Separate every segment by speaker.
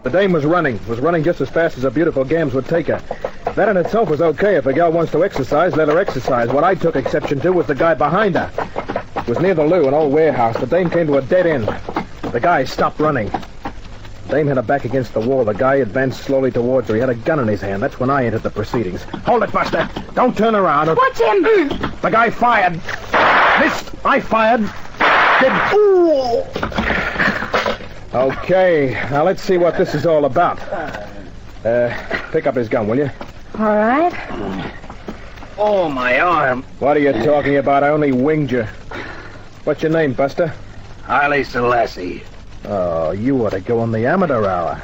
Speaker 1: The dame was running just as fast as her beautiful gams would take her. That in itself was okay. If a gal wants to exercise, let her exercise. What I took exception to was the guy behind her. It was near the loo, an old warehouse. The dame came to a dead end. The guy stopped running. The dame had her back against the wall. The guy advanced slowly towards her. He had a gun in his hand. That's when I entered the proceedings. Hold it, Buster. Don't turn around.
Speaker 2: What's him?
Speaker 1: The guy fired. Missed. I fired. Ooh. Okay, now let's see what this is all about. Pick up his gun, will you?
Speaker 2: All right.
Speaker 3: Oh, my arm.
Speaker 1: What are you talking about? I only winged you. What's your name, Buster?
Speaker 3: Haile Selassie.
Speaker 1: Oh, you ought to go on the amateur hour.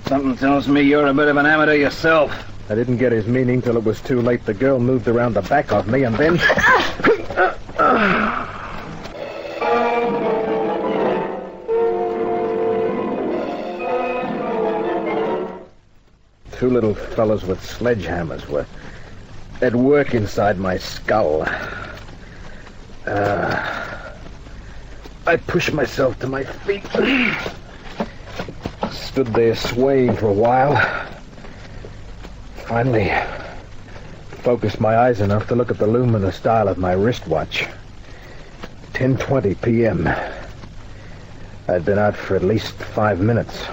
Speaker 3: Something tells me you're a bit of an amateur yourself.
Speaker 1: I didn't get his meaning till it was too late. The girl moved around the back of me, and then... Two little fellows with sledgehammers were at work inside my skull. I pushed myself to my feet. Stood there swaying for a while. Finally, focused my eyes enough to look at the luminous dial of my wristwatch. 10:20 p.m. I'd been out for at least 5 minutes.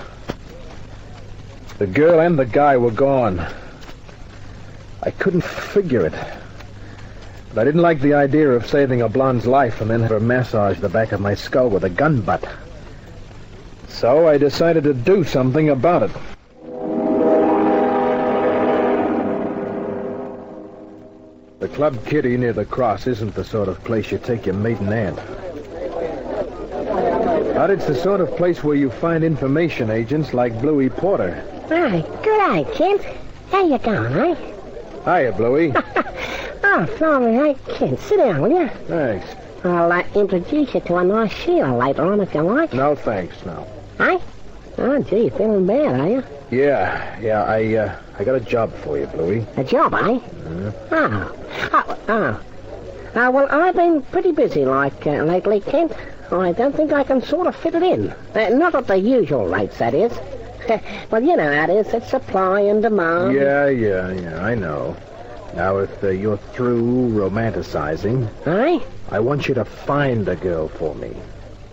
Speaker 1: The girl and the guy were gone. I couldn't figure it. But I didn't like the idea of saving a blonde's life and then have her massage the back of my skull with a gun butt. So I decided to do something about it. The Club Kitty near the cross isn't the sort of place you take your maiden aunt. But it's the sort of place where you find information agents like Bluey Porter.
Speaker 2: Hi, good eye, Kent. How you going, eh?
Speaker 1: Hiya, Bluey.
Speaker 2: Oh, sorry, I can't. Sit down, will you?
Speaker 1: Thanks.
Speaker 2: I'll introduce you to a nice Sheila later on if you like.
Speaker 1: No, thanks, no.
Speaker 2: Eh? Oh, gee, feeling bad, are you?
Speaker 1: Yeah, I got a job for you, Bluey.
Speaker 2: A job, eh? Well, I've been pretty busy lately, Kent. I don't think I can sort of fit it in. Not at the usual rates, that is. Well, you know how it is. It's supply and demand.
Speaker 1: Yeah, I know. Now, if you're through romanticizing...
Speaker 2: Eh?
Speaker 1: I want you to find a girl for me.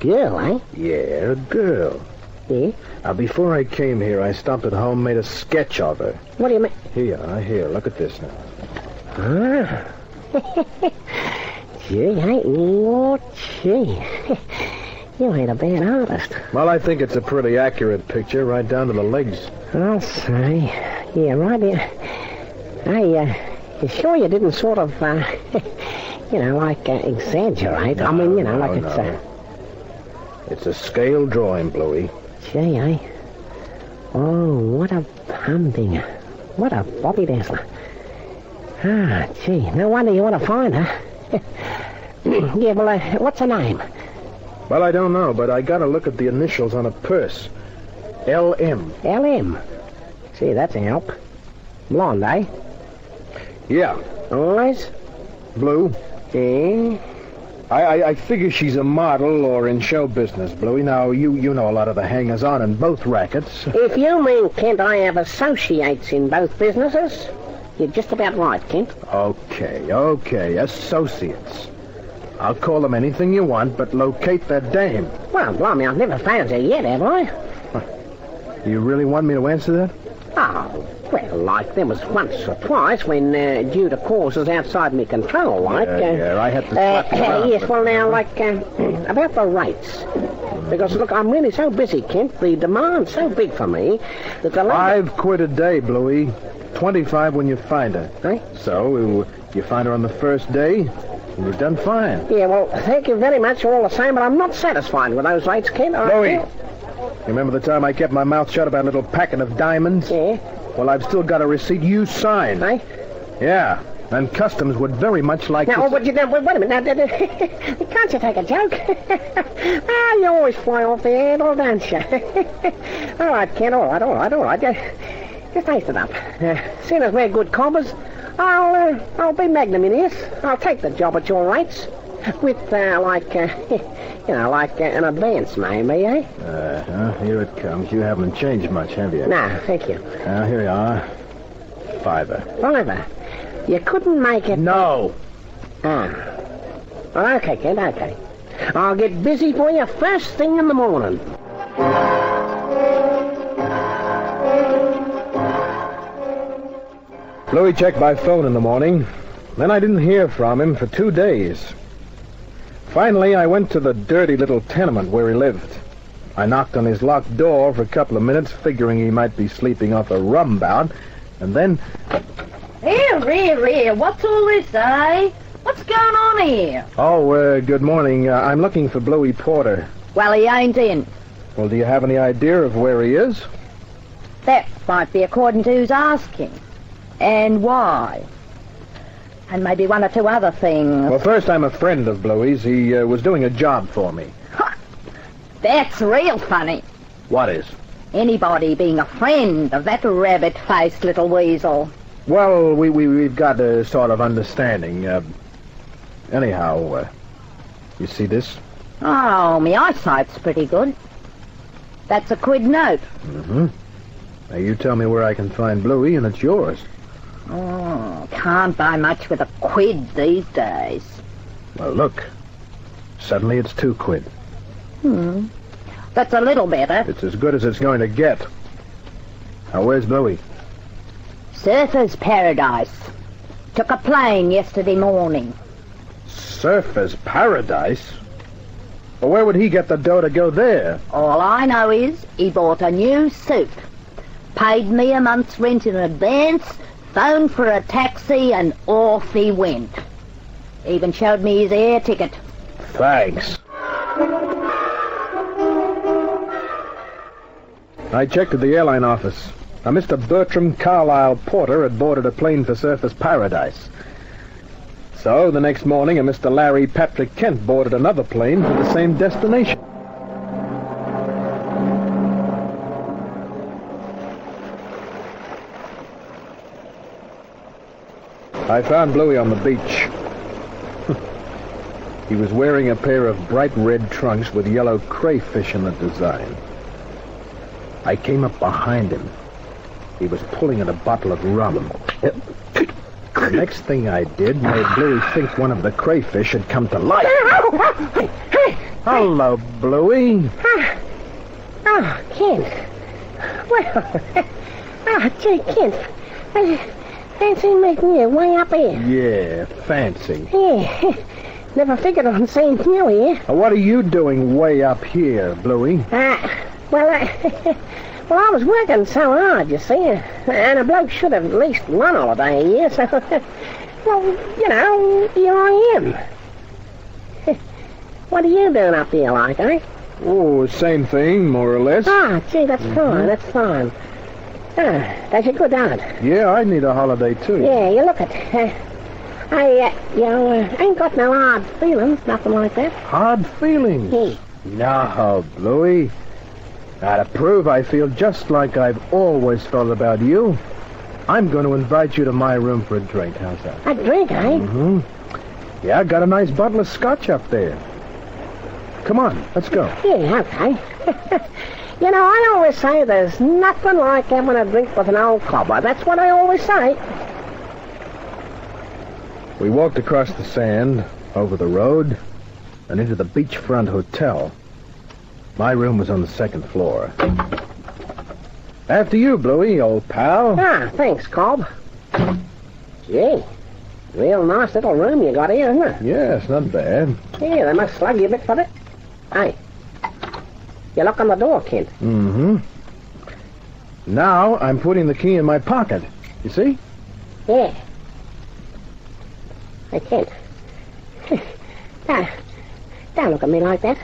Speaker 2: Girl, eh?
Speaker 1: Yeah, a girl.
Speaker 2: Yeah?
Speaker 1: Now, before I came here, I stopped at home, made a sketch of her.
Speaker 2: What do you mean?
Speaker 1: Here, look at this now.
Speaker 2: Ah. Gee, ain't you? Gee. You ain't a bad artist.
Speaker 1: Well, I think it's a pretty accurate picture, right down to the legs.
Speaker 2: I'll say. Yeah, right here. You sure you didn't sort of, exaggerate?
Speaker 1: No,
Speaker 2: I mean,
Speaker 1: no.
Speaker 2: it's...
Speaker 1: It's a scale drawing, Bluey.
Speaker 2: Gee, eh? Oh, what a humdinger. What a bobby dazzler. Ah, gee, no wonder you want to find her. Yeah, well, what's her name?
Speaker 1: Well, I don't know, but I got to look at the initials on a purse. L.M.
Speaker 2: L.M. Gee, that's a help. Blonde, eh?
Speaker 1: Yeah.
Speaker 2: Always?
Speaker 1: Blue.
Speaker 2: Yeah.
Speaker 1: I figure she's a model or in show business, Bluey. Now, you know a lot of the hangers-on in both rackets.
Speaker 2: If you mean, Kent, I have associates in both businesses, you're just about right, Kent.
Speaker 1: Okay. Associates. I'll call them anything you want, but locate that dame.
Speaker 2: Well, blimey, I've never found her yet, have I?
Speaker 1: You really want me to answer that?
Speaker 2: Oh, well, like, there was once or twice when, due to causes outside me control, like...
Speaker 1: Yeah, I had to slap you around,
Speaker 2: yes,
Speaker 1: but-
Speaker 2: well, now, about the rates. Because, look, I'm really so busy, Kent, the demand's so big for me that the...
Speaker 1: £5 a day, Bluey. 25 when you find her.
Speaker 2: Eh?
Speaker 1: So, you find her on the first day, and you've done fine.
Speaker 2: Yeah, well, thank you very much all the same, but I'm not satisfied with those rates, Kent.
Speaker 1: Bluey, remember the time I kept my mouth shut about a little packet of diamonds?
Speaker 2: Yeah?
Speaker 1: Well, I've still got a receipt you signed.
Speaker 2: Eh?
Speaker 1: Yeah, and customs would very much like
Speaker 2: Now,
Speaker 1: to...
Speaker 2: wait a minute. Now, can't you take a joke? You always fly off the handle, don't you? All right, Kent, all right. Just taste it up. Seeing as we're good coppers, I'll be magnanimous. I'll take the job at your rates. With, like an advance, maybe, eh?
Speaker 1: Here it comes. You haven't changed much, have you?
Speaker 2: No, thank you.
Speaker 1: Here you are. $5.
Speaker 2: $5. You couldn't make it...
Speaker 1: No.
Speaker 2: Ah. Well, okay, kid, okay. I'll get busy for you first thing in the morning.
Speaker 1: Bluey checked my phone in the morning. Then I didn't hear from him for 2 days. Finally, I went to the dirty little tenement where he lived. I knocked on his locked door for a couple of minutes, figuring he might be sleeping off a rum bout, and then...
Speaker 4: Here, what's all this, eh? What's going on here?
Speaker 1: Oh, good morning. I'm looking for Bluey Porter.
Speaker 4: Well, he ain't in.
Speaker 1: Well, do you have any idea of where he is?
Speaker 4: That might be according to who's asking. And why. And maybe one or two other things.
Speaker 1: Well, first, I'm a friend of Bluey's. He was doing a job for me.
Speaker 4: That's real funny.
Speaker 1: What is?
Speaker 4: Anybody being a friend of that rabbit-faced little weasel.
Speaker 1: Well, we've got a sort of understanding. Anyhow, you see this?
Speaker 4: Oh, my eyesight's pretty good. That's a quid note.
Speaker 1: Mm-hmm. Now, you tell me where I can find Bluey, and it's yours.
Speaker 4: Oh, can't buy much with a quid these days.
Speaker 1: Well, look. Suddenly it's 2 quid.
Speaker 4: That's a little better.
Speaker 1: It's as good as it's going to get. Now, where's Bluey?
Speaker 4: Surfer's Paradise. Took a plane yesterday morning.
Speaker 1: Surfer's Paradise? Well, where would he get the dough to go there?
Speaker 4: All I know is he bought a new suit, paid me a month's rent in advance, phoned for a taxi, and off he went. Even showed me his air ticket.
Speaker 1: Thanks. I checked at the airline office. Now, Mr. Bertram Carlisle Porter had boarded a plane for Surfer's Paradise. So, the next morning, a Mr. Larry Patrick Kent boarded another plane for the same destination. I found Bluey on the beach. He was wearing a pair of bright red trunks with yellow crayfish in the design. I came up behind him. He was pulling at a bottle of rum. The next thing I did made Bluey think one of the crayfish had come to life. Hello, Bluey.
Speaker 2: Oh, Kent. Well, gee, Kent. Fancy making your way up here.
Speaker 1: Yeah, fancy.
Speaker 2: Yeah, never figured on seeing you here.
Speaker 1: What are you doing way up here, Bluey?
Speaker 2: Well, I was working so hard, you see, and a bloke should have at least one holiday a year, so, well, you know, here I am. What are you doing up here, like, eh?
Speaker 1: Oh, same thing, more or less.
Speaker 2: Gee, that's fine, that's fine. That's a good aunt.
Speaker 1: Yeah, I need a holiday, too.
Speaker 2: Yeah, you look it. I ain't got no hard feelings, nothing like that.
Speaker 1: Hard feelings?
Speaker 2: Yeah.
Speaker 1: No, Bluey. Now, to prove I feel just like I've always felt about you, I'm going to invite you to my room for a drink. How's that?
Speaker 2: A drink, eh?
Speaker 1: Mm-hmm. Yeah, I got a nice bottle of scotch up there. Come on, let's go.
Speaker 2: Yeah, okay. You know, I always say there's nothing like having a drink with an old cobber. That's what I always say.
Speaker 1: We walked across the sand, over the road, and into the beachfront hotel. My room was on the 2nd floor. After you, Bluey, old pal.
Speaker 2: Thanks, Cobb. Gee, real nice little room you got here, isn't it?
Speaker 1: Yeah, it's not bad.
Speaker 2: Yeah, they must slug you a bit for it. Hey, you lock on the door, Kent.
Speaker 1: Mm-hmm. Now I'm putting the key in my pocket. You see?
Speaker 2: Yeah. Hey, Kent. Don't look at me like that.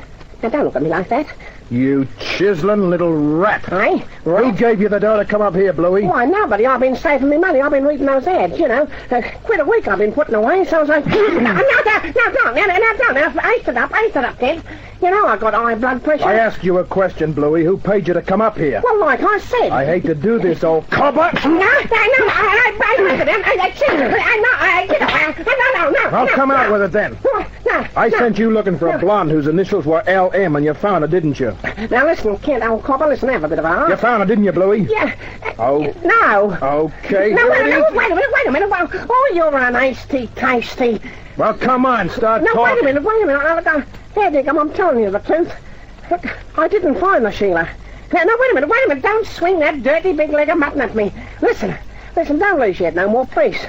Speaker 2: Now, don't look at me like that.
Speaker 1: You chiseling little rat.
Speaker 2: Hey?
Speaker 1: Who gave you the dough to come up here, Bluey?
Speaker 2: Why, nobody. I've been saving me money. I've been reading those ads, you know. Quid a week I've been putting away, so I was like... Now, don't. Ace it up, Kent. You know I got high blood pressure.
Speaker 1: I asked you a question, Bluey. Who paid you to come up here?
Speaker 2: Well, like I said.
Speaker 1: I hate to do this, old cobber. I'll come out with it then. I sent you looking for a blonde whose initials were LM, and you found her, didn't you?
Speaker 2: Now listen, Kent, old copper, listen, have a bit of a heart.
Speaker 1: You found her, didn't you, Bluey?
Speaker 2: Yeah.
Speaker 1: Oh.
Speaker 2: No.
Speaker 1: Okay.
Speaker 2: No, wait a minute. Well, oh, you're an iced tasty.
Speaker 1: Well, come on, start
Speaker 2: No,
Speaker 1: talking.
Speaker 2: wait a minute. There, Dick, I'm telling you the truth. Look, I didn't find the Sheila. No, wait a minute. Don't swing that dirty big leg of mutton at me. Listen, don't lose yet no more peace.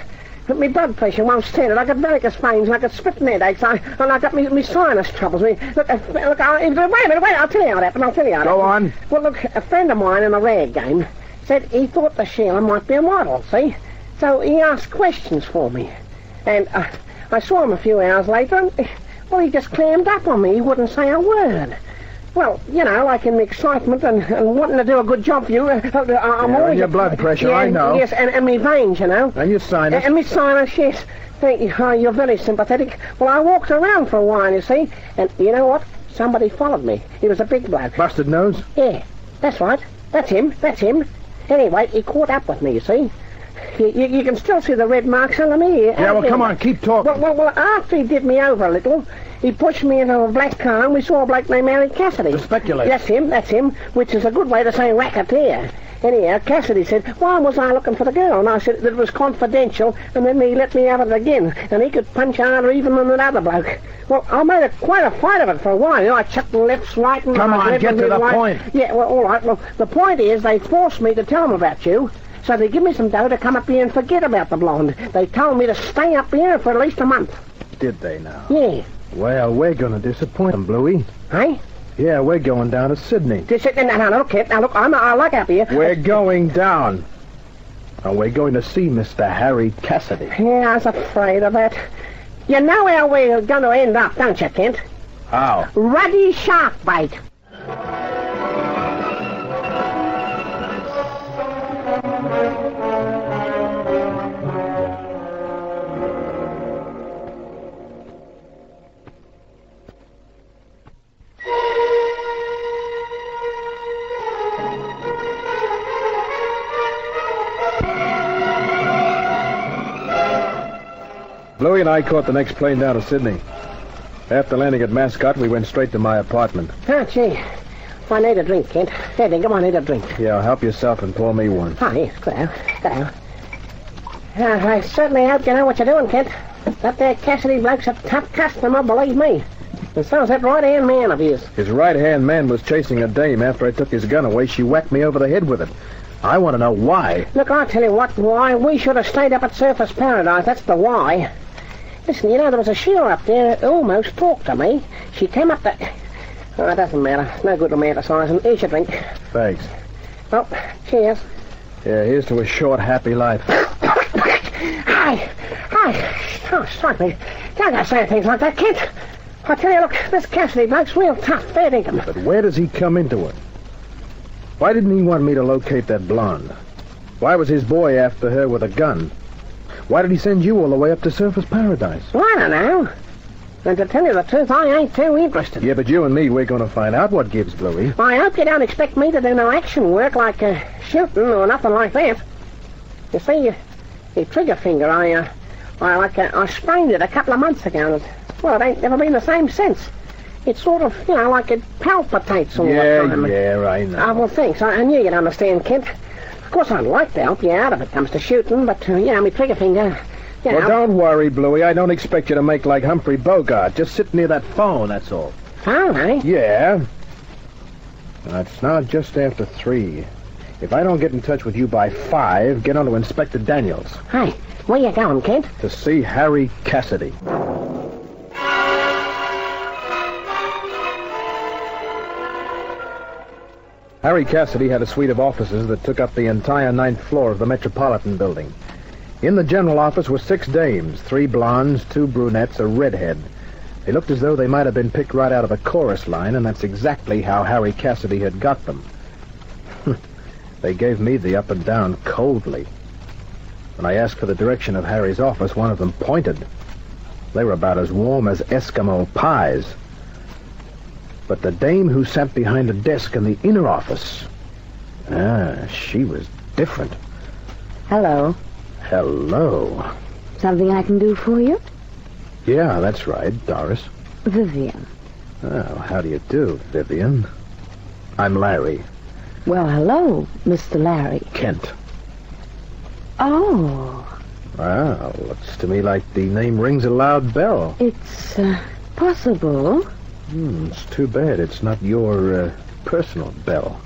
Speaker 2: But my blood pressure won't stand it. I got varicose veins, and I got spitting headaches, and I got me sinus troubles. Wait a minute, I'll tell you how it happened.
Speaker 1: Go on.
Speaker 2: Well, look, a friend of mine in a rag game said he thought the Sheila might be a model, see? So he asked questions for me. And I saw him a few hours later, and, well, he just clammed up on me. He wouldn't say a word. Well, you know, like in the excitement and wanting to do a good job for you, I'm always...
Speaker 1: And your blood pressure,
Speaker 2: yeah,
Speaker 1: I know.
Speaker 2: Yes, and my veins, you know.
Speaker 1: And your sinus.
Speaker 2: And my sinus, yes. Thank you. Oh, you're very sympathetic. Well, I walked around for a while, you see, and you know what? Somebody followed me. He was a big bloke.
Speaker 1: Busted nose?
Speaker 2: Yeah, that's right. That's him. Anyway, he caught up with me, you see. You can still see the red marks under me.
Speaker 1: Yeah, well, come on, keep talking.
Speaker 2: Well, after he did me over a little, he pushed me into a black car, and we saw a bloke named Harry Cassidy.
Speaker 1: The speculator.
Speaker 2: That's him, which is a good way to say racketeer. Anyhow, Cassidy said, why was I looking for the girl? And I said that it was confidential, and then he let me have it again, and he could punch harder even than that other bloke. Well, I made quite a fight of it for a while. You know, I chucked the lefts, right, and...
Speaker 1: Come on, get to the point.
Speaker 2: Yeah, well, all right. Well, the point is they forced me to tell them about you. So they give me some dough to come up here and forget about the blonde. They told me to stay up here for at least a month.
Speaker 1: Did they now?
Speaker 2: Yeah.
Speaker 1: Well, we're going to disappoint them, Bluey.
Speaker 2: Hey?
Speaker 1: Yeah, we're going down to Sydney.
Speaker 2: Now, look, kid. Now, look, I like up here.
Speaker 1: We're going down. And we're going to see Mr. Harry Cassidy.
Speaker 2: Yeah, I was afraid of that. You know how we're going to end up, don't you, Kent?
Speaker 1: How?
Speaker 2: Ruddy shark bait.
Speaker 1: Bluey and I caught the next plane down to Sydney. After landing at Mascot, we went straight to my apartment.
Speaker 2: Oh, gee. I need a drink, Kent. Daddy, come on, need a drink.
Speaker 1: Yeah, help yourself and pour me one.
Speaker 2: Oh, yes, go down. I certainly hope you know what you're doing, Kent. That there Cassidy bloke's a tough customer, believe me. And so's that right-hand man of his.
Speaker 1: His right-hand man was chasing a dame. After I took his gun away, she whacked me over the head with it. I want to know why.
Speaker 2: Look, I'll tell you what, why. We should have stayed up at Surface Paradise. That's the why. Listen, you know, there was a Sheila up there who almost talked to me. She came up the... Oh, it doesn't matter. It's no good romanticising. Here's your drink.
Speaker 1: Thanks.
Speaker 2: Well, cheers.
Speaker 1: Yeah, here's to a short, happy life.
Speaker 2: Hi. Oh, strike me. Don't go saying things like that, Kent. I tell you, look, this Cassidy bloke's real tough, fair dinkum.
Speaker 1: But where does he come into it? Why didn't he want me to locate that blonde? Why was his boy after her with a gun? Why did he send you all the way up to Surface Paradise?
Speaker 2: Well, I don't know. And to tell you the truth, I ain't too interested.
Speaker 1: Yeah, but you and me, we're going to find out what gives, Bluey.
Speaker 2: I hope you don't expect me to do no action work like shooting or nothing like that. You see, your trigger finger, I sprained it a couple of months ago. And it ain't never been the same since. It's sort of, you know, like it palpitates all the time.
Speaker 1: Yeah, I know.
Speaker 2: Well, thanks. I knew you'd understand, Kent. Of course, I'd like to help you out if it comes to shooting, but, you know, my trigger finger...
Speaker 1: Well, don't worry, Bluey. I don't expect you to make like Humphrey Bogart. Just sit near that phone, that's all.
Speaker 2: Phone, eh?
Speaker 1: Yeah. It's now just after 3. If I don't get in touch with you by 5, get on to Inspector Daniels.
Speaker 2: Hey, where you going, Kent?
Speaker 1: To see Harry Cassidy. Harry Cassidy had a suite of offices that took up the entire 9th floor of the Metropolitan Building. In the general office were 6 dames, 3 blondes, 2 brunettes, a redhead. They looked as though they might have been picked right out of a chorus line, and that's exactly how Harry Cassidy had got them. They gave me the up and down coldly. When I asked for the direction of Harry's office, one of them pointed. They were about as warm as Eskimo pies. But the dame who sat behind a desk in the inner office, she was different.
Speaker 2: Hello.
Speaker 1: Hello.
Speaker 2: Something I can do for you?
Speaker 1: Yeah, that's right, Doris.
Speaker 2: Vivian.
Speaker 1: Oh, how do you do, Vivian? I'm Larry.
Speaker 2: Well, hello, Mr. Larry.
Speaker 1: Kent.
Speaker 2: Oh.
Speaker 1: Well, looks to me like the name rings a loud bell.
Speaker 2: It's, possible.
Speaker 1: It's too bad it's not your, personal bell.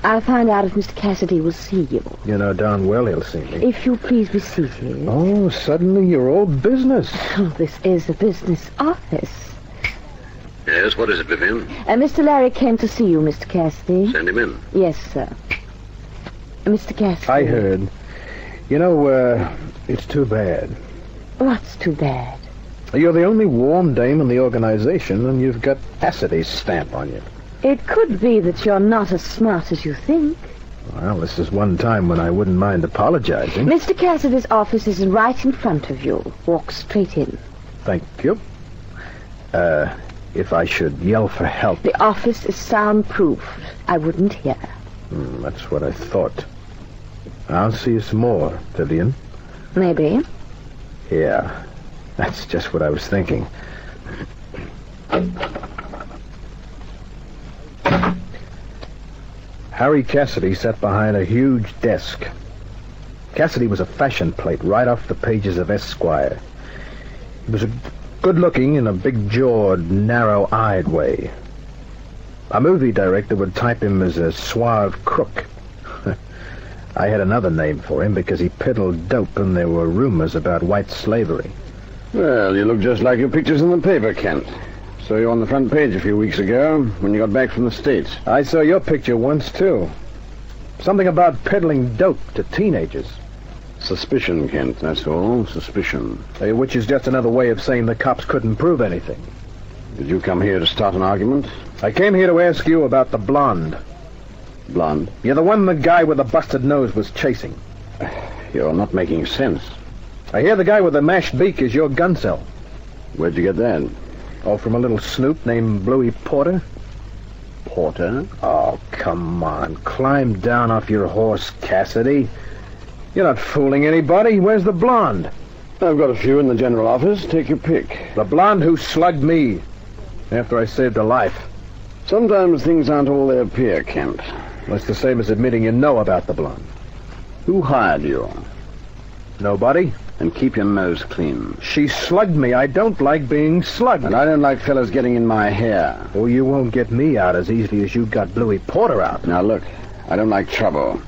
Speaker 2: I'll find out if Mr. Cassidy will see you.
Speaker 1: You know darn well he'll see me.
Speaker 2: If you'll please be seated.
Speaker 1: Oh, suddenly you're all business.
Speaker 2: Oh, this is a business office.
Speaker 5: Yes, what is it, Vivian?
Speaker 2: Mr. Larry came to see you, Mr. Cassidy.
Speaker 5: Send him in.
Speaker 2: Yes, sir. Mr. Cassidy.
Speaker 1: I heard. You know, it's too bad.
Speaker 2: What's too bad?
Speaker 1: You're the only warm dame in the organization, and you've got Cassidy's stamp on you.
Speaker 2: It could be that you're not as smart as you think.
Speaker 1: Well, this is one time when I wouldn't mind apologizing.
Speaker 2: Mr. Cassidy's office is right in front of you. Walk straight in.
Speaker 1: Thank you. If I should yell for help...
Speaker 2: The office is soundproof. I wouldn't hear.
Speaker 1: That's what I thought. I'll see you some more, Vivian.
Speaker 2: Maybe.
Speaker 1: Yeah, that's just what I was thinking. Harry Cassidy sat behind a huge desk. Cassidy was a fashion plate right off the pages of Esquire. He was good-looking in a big-jawed, narrow-eyed way. A movie director would type him as a suave crook. I had another name for him because he peddled dope and there were rumors about white slavery.
Speaker 5: Well, you look just like your pictures in the paper, Kent. Saw you on the front page a few weeks ago when you got back from the States.
Speaker 1: I saw your picture once, too. Something about peddling dope to teenagers.
Speaker 5: Suspicion, Kent, that's all. Suspicion.
Speaker 1: Which is just another way of saying the cops couldn't prove anything.
Speaker 5: Did you come here to start an argument?
Speaker 1: I came here to ask you about the blonde.
Speaker 5: Blonde?
Speaker 1: You're the one the guy with the busted nose was chasing.
Speaker 5: You're not making sense.
Speaker 1: I hear the guy with the mashed beak is your gun cell.
Speaker 5: Where'd you get that?
Speaker 1: Oh, from a little snoop named Bluey Porter.
Speaker 5: Porter?
Speaker 1: Oh, come on. Climb down off your horse, Cassidy. You're not fooling anybody. Where's the blonde?
Speaker 5: I've got a few in the general office. Take your pick.
Speaker 1: The blonde who slugged me after I saved her life.
Speaker 5: Sometimes things aren't all they appear, Kent.
Speaker 1: Well, it's the same as admitting you know about the blonde.
Speaker 5: Who hired you?
Speaker 1: Nobody.
Speaker 5: And keep your nose clean.
Speaker 1: She slugged me. I don't like being slugged.
Speaker 5: And I don't like fellas getting in my hair.
Speaker 1: Oh, you won't get me out as easily as you got Bluey Porter out.
Speaker 5: Now, look, I don't like trouble.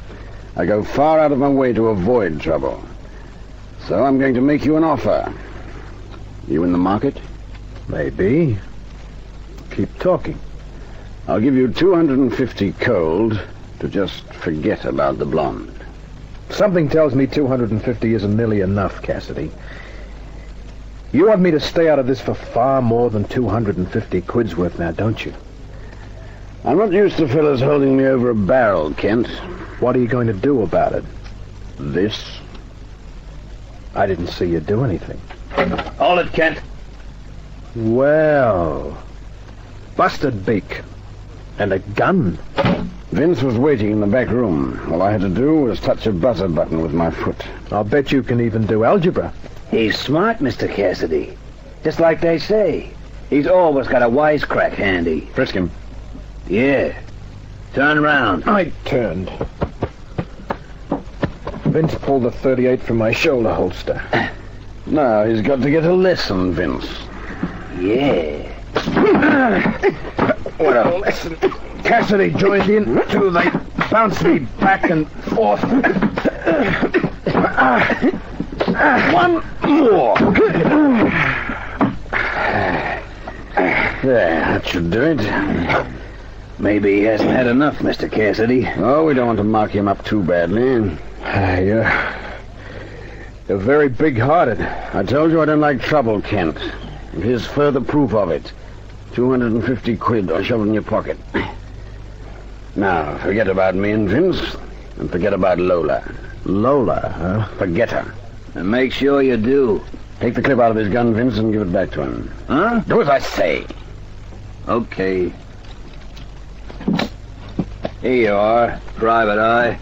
Speaker 5: I go far out of my way to avoid trouble. So I'm going to make you an offer. You in the market?
Speaker 1: Maybe. Keep talking.
Speaker 5: I'll give you 250 cold to just forget about the blonde.
Speaker 1: Something tells me 250 isn't nearly enough, Cassidy. You want me to stay out of this for far more than 250 quid's worth now, don't you?
Speaker 5: I'm not used to fellas holding me over a barrel, Kent.
Speaker 1: What are you going to do about it?
Speaker 5: This?
Speaker 1: I didn't see you do anything.
Speaker 3: Hold it, Kent.
Speaker 1: Well, busted beak. And a gun.
Speaker 5: Vince was waiting in the back room. All I had to do was touch a buzzer button with my foot.
Speaker 1: I'll bet you can even do algebra.
Speaker 3: He's smart, Mr. Cassidy. Just like they say. He's always got a wisecrack handy.
Speaker 5: Frisk him.
Speaker 3: Yeah. Turn around.
Speaker 1: I turned. Vince pulled the .38 from my shoulder holster.
Speaker 5: Now he's got to get a lesson, Vince.
Speaker 3: Yeah.
Speaker 1: What a lesson. Cassidy joined in, too. They bounced me back and forth.
Speaker 5: One more. There, that should do it.
Speaker 3: Maybe he hasn't had enough, Mr. Cassidy.
Speaker 5: Oh, we don't want to mark him up too badly.
Speaker 1: You're very big-hearted.
Speaker 5: I told you I don't like trouble, Kent. And here's further proof of it. 250 quid I shove in your pocket. Now, forget about me and Vince, and forget about Lola.
Speaker 1: Lola, huh?
Speaker 5: Forget her.
Speaker 3: And make sure you do.
Speaker 5: Take the clip out of his gun, Vince, and give it back to him.
Speaker 3: Huh?
Speaker 5: Do as I say.
Speaker 3: Okay. Here you are, Private Eye.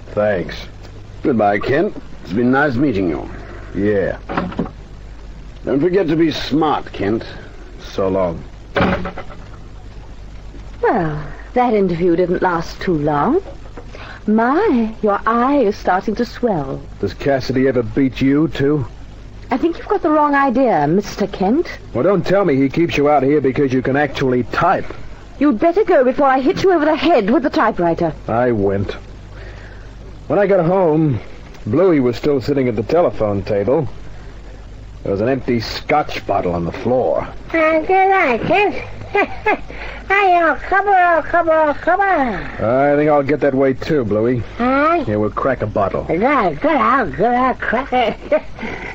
Speaker 1: Thanks.
Speaker 5: Goodbye, Kent. It's been nice meeting you.
Speaker 1: Yeah.
Speaker 5: Don't forget to be smart, Kent.
Speaker 1: So long.
Speaker 6: Well, that interview didn't last too long. My, your eye is starting to swell.
Speaker 1: Does Cassidy ever beat you, too?
Speaker 6: I think you've got the wrong idea, Mr. Kent.
Speaker 1: Well, don't tell me he keeps you out here because you can actually type.
Speaker 6: You'd better go before I hit you over the head with the typewriter.
Speaker 1: I went. When I got home, Bluey was still sitting at the telephone table. There was an empty scotch bottle on the floor.
Speaker 2: Good night, Kent. Hey, old cupboard.
Speaker 1: I think I'll get that way, too, Bluey.
Speaker 2: Huh?
Speaker 1: Here, we'll crack a bottle.
Speaker 2: Good, I'll crack it.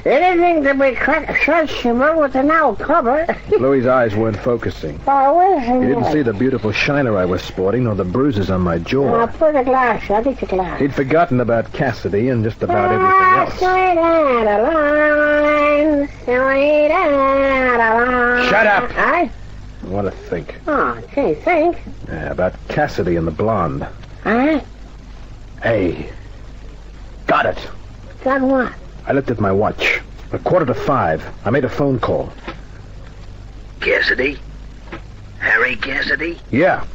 Speaker 2: Anything to be cracked, searchable with an old cupboard.
Speaker 1: Bluey's eyes weren't focusing.
Speaker 2: Oh, where's
Speaker 1: He didn't see the beautiful shiner I was sporting, nor the bruises on my jaw.
Speaker 2: Put a glass. I'll get your glass.
Speaker 1: He'd forgotten about Cassidy and just about everything else.
Speaker 2: Sweet Adeline.
Speaker 1: Shut up!
Speaker 2: Huh?
Speaker 1: What to think?
Speaker 2: Oh, gee, think.
Speaker 1: Yeah, about Cassidy and the blonde.
Speaker 2: Huh?
Speaker 1: Hey. Got it.
Speaker 2: Got what?
Speaker 1: I looked at my watch. 4:45. I made a phone call.
Speaker 3: Cassidy? Harry Cassidy?
Speaker 1: Yeah.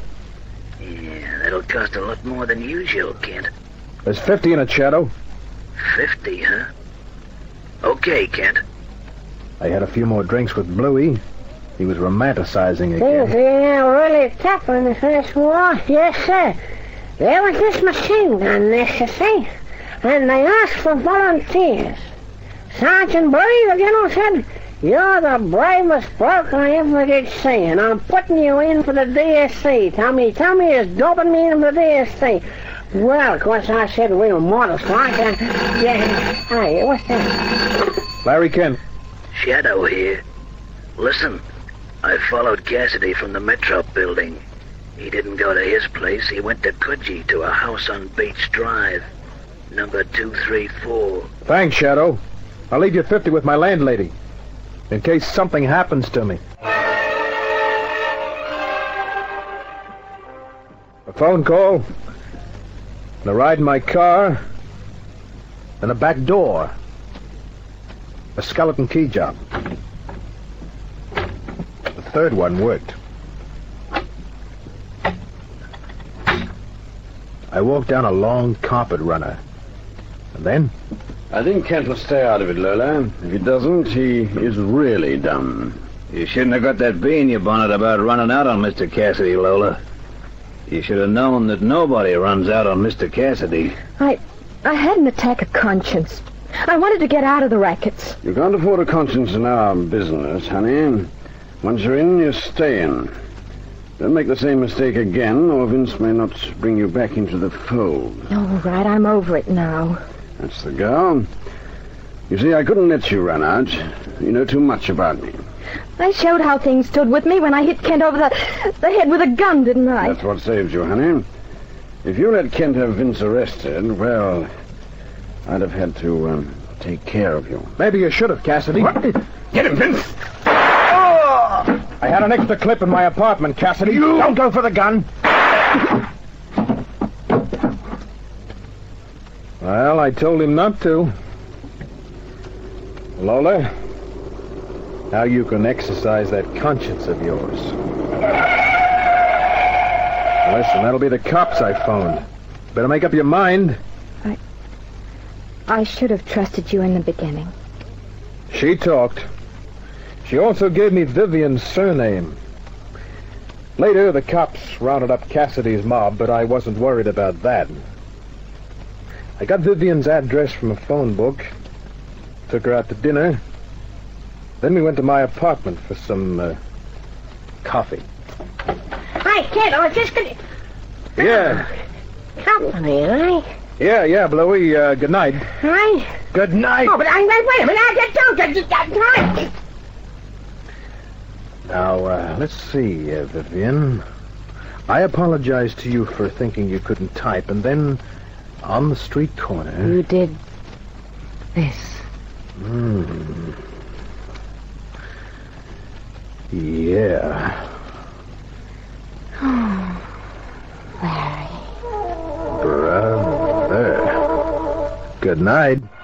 Speaker 3: Yeah, that'll cost a lot more than usual, Kent.
Speaker 1: There's 50 in it, Shadow.
Speaker 3: 50, huh? Okay, Kent.
Speaker 1: I had a few more drinks with Bluey. He was romanticizing
Speaker 2: Things
Speaker 1: again.
Speaker 2: are really tough in the First War. Yes, sir. There was this machine gun nest, you see, and they asked for volunteers. Sergeant Bluey, the general said, "You're the bravest bloke I ever did see, and I'm putting you in for the DSC. Tommy is doping me in for the DSC." Well, of course, I said real modest like. Yeah. Hey, what's that?
Speaker 1: Larry Kent.
Speaker 3: Shadow here. Listen, I followed Cassidy from the Metro building. He didn't go to his place. He went to Coogee to a house on Beach Drive. Number 234.
Speaker 1: Thanks, Shadow. I'll leave you 50 with my landlady, in case something happens to me. A phone call, and a ride in my car, and a back door. A skeleton key job. The third one worked. I walked down a long carpet runner. And then?
Speaker 5: I think Kent will stay out of it, Lola. If he doesn't, he is really dumb.
Speaker 3: You shouldn't have got that bee in your bonnet about running out on Mr. Cassidy, Lola. You should have known that nobody runs out on Mr. Cassidy.
Speaker 6: I had an attack of conscience. I wanted to get out of the rackets.
Speaker 5: You can't afford a conscience in our business, honey. Once you're in, you stay in. Don't make the same mistake again, or Vince may not bring you back into the fold.
Speaker 6: All right, I'm over it now.
Speaker 5: That's the girl. You see, I couldn't let you run out. You know too much about me.
Speaker 6: I showed how things stood with me when I hit Kent over the head with a gun, didn't I?
Speaker 5: That's what saved you, honey. If you let Kent have Vince arrested, well, I'd have had to take care of you.
Speaker 1: Maybe you should have, Cassidy.
Speaker 5: What? Get him, Vince!
Speaker 1: I had an extra clip in my apartment, Cassidy.
Speaker 5: You-
Speaker 1: Don't go for the gun. Well, I told him not to. Lola, now you can exercise that conscience of yours. Listen, that'll be the cops I phoned. Better make up your mind.
Speaker 6: I should have trusted you in the beginning.
Speaker 1: She talked. She also gave me Vivian's surname. Later, the cops rounded up Cassidy's mob, but I wasn't worried about that. I got Vivian's address from a phone book, took her out to dinner, then we went to my apartment for some coffee.
Speaker 2: Hey, kid, I was just gonna...
Speaker 1: Yeah,
Speaker 2: Company, eh?
Speaker 1: yeah, Bluey, good night.
Speaker 2: Right?
Speaker 1: Good night.
Speaker 2: Oh, but wait a minute, I just don't.
Speaker 1: Now, let's see, Vivian. I apologize to you for thinking you couldn't type, and then on the street corner...
Speaker 6: You did this.
Speaker 1: Yeah.
Speaker 6: Oh, Larry.
Speaker 1: at night.